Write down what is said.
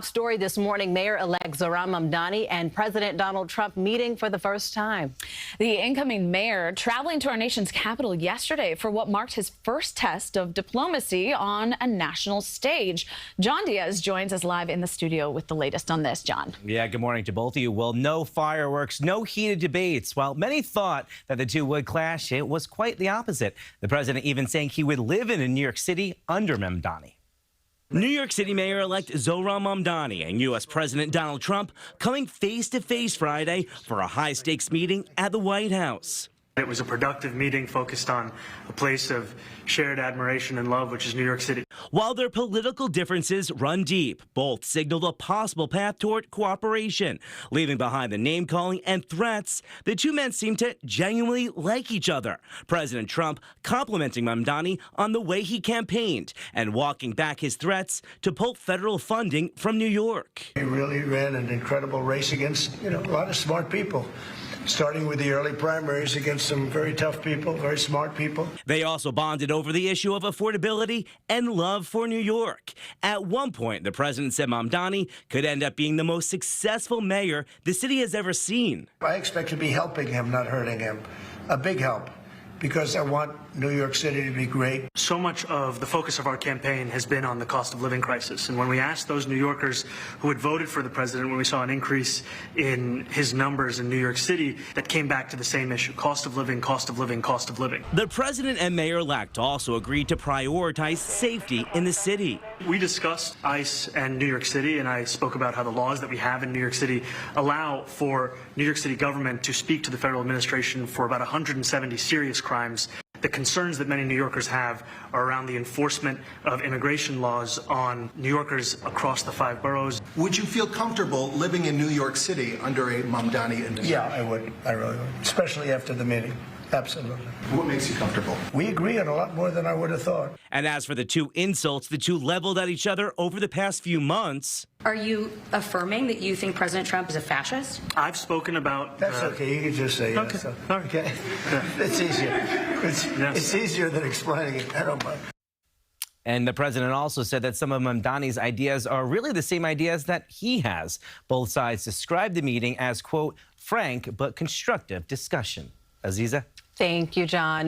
top story this morning, Mayor-elect Zohran Mamdani and President Donald Trump meeting for the first time. The incoming mayor traveling to our nation's capital yesterday for what marked his first test of diplomacy on a national stage. John Diaz joins us live in the studio with the latest on this. John. Yeah, good morning to both of you. Well, no fireworks, no heated debates. While many thought that the two would clash, it was quite the opposite. The president even saying he would live in New York City under Mamdani. New York City Mayor-elect Zohran Mamdani and U.S. President Donald Trump coming face-to-face Friday for a high-stakes meeting at the White House. It was a productive meeting focused on a place of shared admiration and love, which is New York City. While their political differences run deep, both signaled a possible path toward cooperation. Leaving behind the name-calling and threats, the two men seem to genuinely like each other. President Trump complimenting Mamdani on the way he campaigned and walking back his threats to pull federal funding from New York. He really ran an incredible race against, a lot of smart people. Starting with the early primaries against some very tough people, very smart people. They also bonded over the issue of affordability and love for New York. At one point, the president said Mamdani could end up being the most successful mayor the city has ever seen. I expect to be helping him, not hurting him. A big help, because I want New York City to be great. So much of the focus of our campaign has been on the cost of living crisis. And when we asked those New Yorkers who had voted for the president, when we saw an increase in his numbers in New York City, that came back to the same issue: cost of living, cost of living, cost of living. The president and mayor-elect also agreed to prioritize safety in the city. We discussed ICE and New York City, and I spoke about how the laws that we have in New York City allow for New York City government to speak to the federal administration for about 170 serious crimes. The concerns that many New Yorkers have are around the enforcement of immigration laws on New Yorkers across the 5 boroughs. Would you feel comfortable living in New York City under a Mamdani administration? Yeah, I would. I really would. Especially after the meeting. Absolutely. What makes you comfortable? We agree on a lot more than I would have thought. And as for the two insults the two leveled at each other over the past few months. Are you affirming that you think President Trump is a fascist? I've spoken about... That's okay. You can just say yes. Okay. It's easier. It's easier than explaining it. I don't mind. And the president also said that some of Mamdani's ideas are really the same ideas that he has. Both sides described the meeting as, quote, frank but constructive discussion. Aziza? Thank you, John.